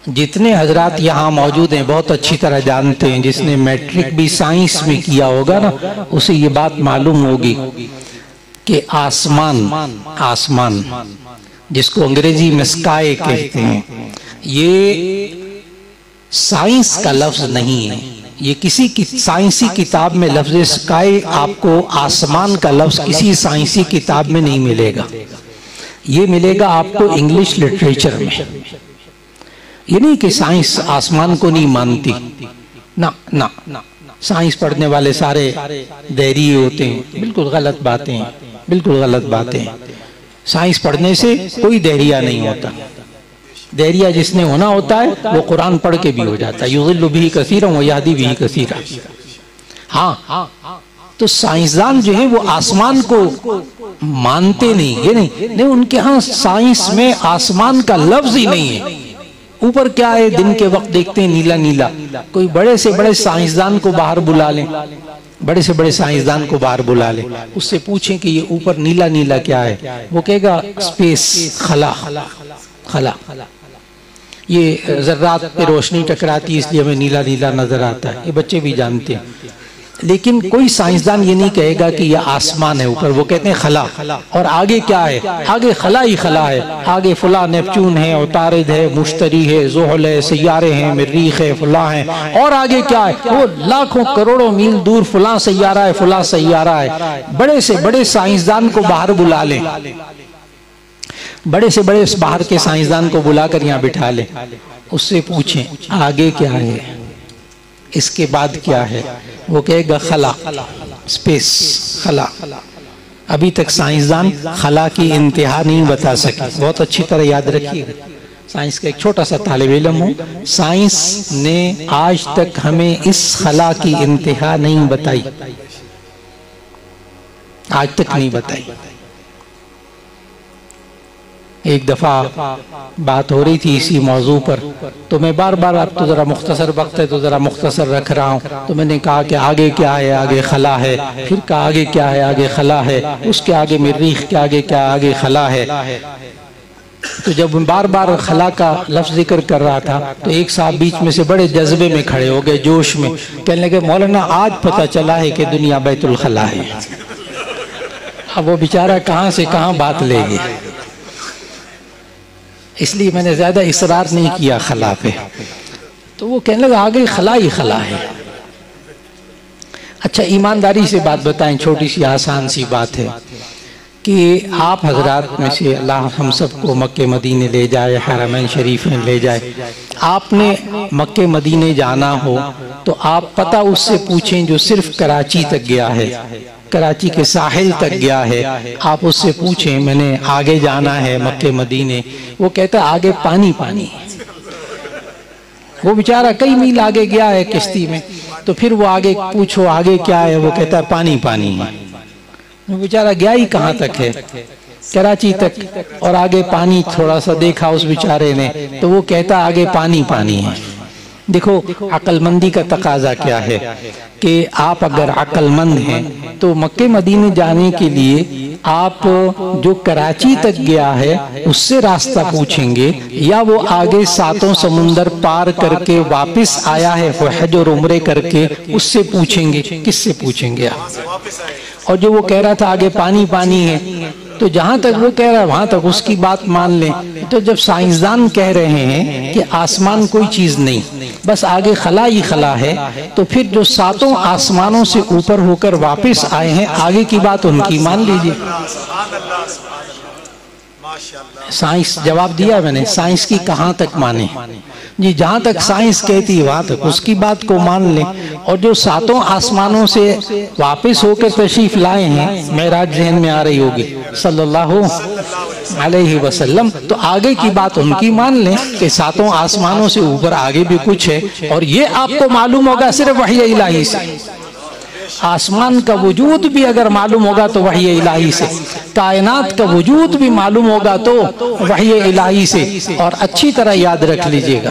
جتنے حضرات یہاں موجود ہیں بہت اچھی طرح جانتے ہیں، جس نے میٹرک بھی سائنس میں کیا ہوگا نا اسے یہ بات معلوم ہوگی کہ آسمان جس کو انگریزی میں سکائی کہتے ہیں، یہ سائنس کا لفظ نہیں ہے. یہ کسی سائنسی کتاب میں لفظ سکائی آپ کو آسمان کا لفظ کسی سائنسی کتاب میں نہیں ملے گا. یہ ملے گا آپ کو انگلش لٹریچر میں. یہ نہیں کہ سائنس آسمان کو نہیں مانتی، نہ سائنس پڑھنے والے سارے دہری ہوتے ہیں. بالکل غلط باتیں ہیں، بالکل غلط باتیں ہیں. سائنس پڑھنے سے کوئی دہریہ نہیں ہوتا. دہریہ جس نے ہونا ہوتا ہے وہ قرآن پڑھ کے بھی ہو جاتا ہے. یضل بہ کثیرا ویہدی بہ کثیرا. ہاں تو سائنسدان جو ہیں وہ آسمان کو مانتے نہیں. یہ نہیں ان کے ہاں سائنس میں آسمان کا لفظ ہی نہیں ہے. اوپر کیا ہے دن کے وقت دیکھتے ہیں نیلا نیلا. کوئی بڑے سے بڑے سائنسدان کو باہر بلا لیں، بڑے سے بڑے سائنسدان کو باہر بلا لیں، اس سے پوچھیں کہ یہ اوپر نیلا نیلا کیا ہے، وہ کہے گا اسپیس، خلا. یہ ذرات پہ روشنی ٹکراتی اس لیے ہمیں نیلا نیلا نظر آتا ہے. یہ بچے بھی جانتے ہیں. لیکن کوئی سائنسدان یہ نہیں کہے گا کہ یہ آسمان ہے اوپر. وہ کہتے ہیں خلا. اور آگے کیا ہے؟ آگے خلا ہی خلا ہے. آگے فلاں نیپچون ہے، عطارد ہے، مشتری ہے، زحل ہے، سیارے ہیں، مریخ ہے، فلاں ہیں. اور آگے کیا ہے؟ وہ لاکھوں کروڑوں میل دور فلاں سیارہ ہے، فلاں سیارہ ہے. بڑے سے بڑے سائنسدان کو باہر بلا لیں، بڑے سے بڑے باہر کے سائنسدان کو بلا کر یہاں بٹھا لیں، اس سے پوچھیں آگے کیا ہے، اس کے بعد کیا ہے. وہ کہے گا خلا، سپیس، خلا. ابھی تک سائنسدان خلا کی انتہا نہیں بتا سکے. بہت اچھی طرح یاد رکھیے. سائنس کا ایک چھوٹا سا طالب علم ہوں. سائنس نے آج تک ہمیں اس خلا کی انتہا نہیں بتائی، آج تک نہیں بتائی. ایک دفعہ بات ہو رہی تھی اسی موضوع پر، تو میں بار بار اب تو ذرا مختصر وقت ہے تو ذرا مختصر رکھ رہا ہوں. تو میں نے کہا کہ آگے کیا ہے؟ آگے خلا ہے. پھر کہا آگے کیا ہے؟ آگے خلا ہے. اس کے آگے مریخ کے آگے کیا؟ آگے خلا ہے. تو جب بار بار خلا کا لفظ ذکر کر رہا تھا تو ایک صاحب بیچ میں سے بڑے جذبے میں کھڑے ہو گئے، جوش میں، کہنے لگے مولانا آج پتہ چلا ہے کہ دنیا بیت الخلا ہے. اب وہ بیچارہ کہاں سے کہاں بات لے گئے. اس لیے میں نے زیادہ اصرار نہیں کیا خلا پہ. تو وہ کہنے لگا آگے خلا ہی خلا ہے. اچھا ایمانداری سے بات بتائیں، چھوٹی سی آسان سی بات ہے کہ آپ حضرات میں سے اللہ ہم سب کو مکہ مدینے لے جائے، حرمین شریفین لے جائے. آپ نے مکہ مدینے جانا ہو تو آپ پتہ اس سے پوچھیں جو صرف کراچی تک گیا ہے، کراچی کے ساحل تک گیا ہے. آپ اس سے پوچھیں میں نے آگے جانا ہے مکہ مدینے، وہ کہتا ہے آگے پانی پانی. وہ بیچارہ کئی میل آگے گیا ہے کشتی میں. تو پھر وہ آگے پوچھو آگے کیا ہے، وہ کہتا ہے پانی پانی ہے. وہ بیچارہ گیا ہی کہاں تک ہے؟ کراچی تک. اور آگے پانی تھوڑا سا دیکھا اس بیچارے نے تو وہ کہتا آگے پانی پانی ہے. دیکھو عقل مندی کا تقاضا کیا ہے کہ آپ اگر عقل مند ہیں تو مکہ مدینے جانے کے لیے آپ جو کراچی تک گیا ہے اس سے راستہ پوچھیں گے، یا وہ آگے ساتوں سمندر پار کر کے واپس آیا ہے حج اور عمرے کر کے، اس سے پوچھیں گے. کس سے پوچھیں گے آپ؟ اور جو وہ کہہ رہا تھا آگے پانی پانی ہے، تو جہاں تک وہ کہہ رہا ہے وہاں تک اس کی بات مان لیں. تو جب سائنسدان کہہ رہے ہیں کہ آسمان کوئی چیز نہیں، بس آگے خلا ہی خلا ہے، تو پھر جو ساتوں آسمانوں سے اوپر ہو کر واپس آئے ہیں آگے کی بات ان کی مان لیجئے. سائنس جواب دیا میں نے، سائنس کی کہاں تک مانے جی؟ جہاں تک سائنس کہتی ہے وہاں تک اس کی بات کو مان لیں. اور جو ساتوں آسمانوں سے واپس ہو کر تشریف لائے ہیں، معراج ذہن میں آ رہی ہوگی صلی اللہ علیہ وسلم، تو آگے کی بات ان کی مان لیں کہ ساتوں آسمانوں سے اوپر آگے بھی کچھ ہے. اور یہ آپ کو معلوم ہوگا صرف وحی الہی سے. آسمان کا وجود بھی اگر معلوم ہوگا تو وحی الہی سے، کائنات کا وجود بھی معلوم ہوگا تو وحی الہی سے. اور اچھی طرح یاد رکھ لیجئے گا،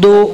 2,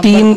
3,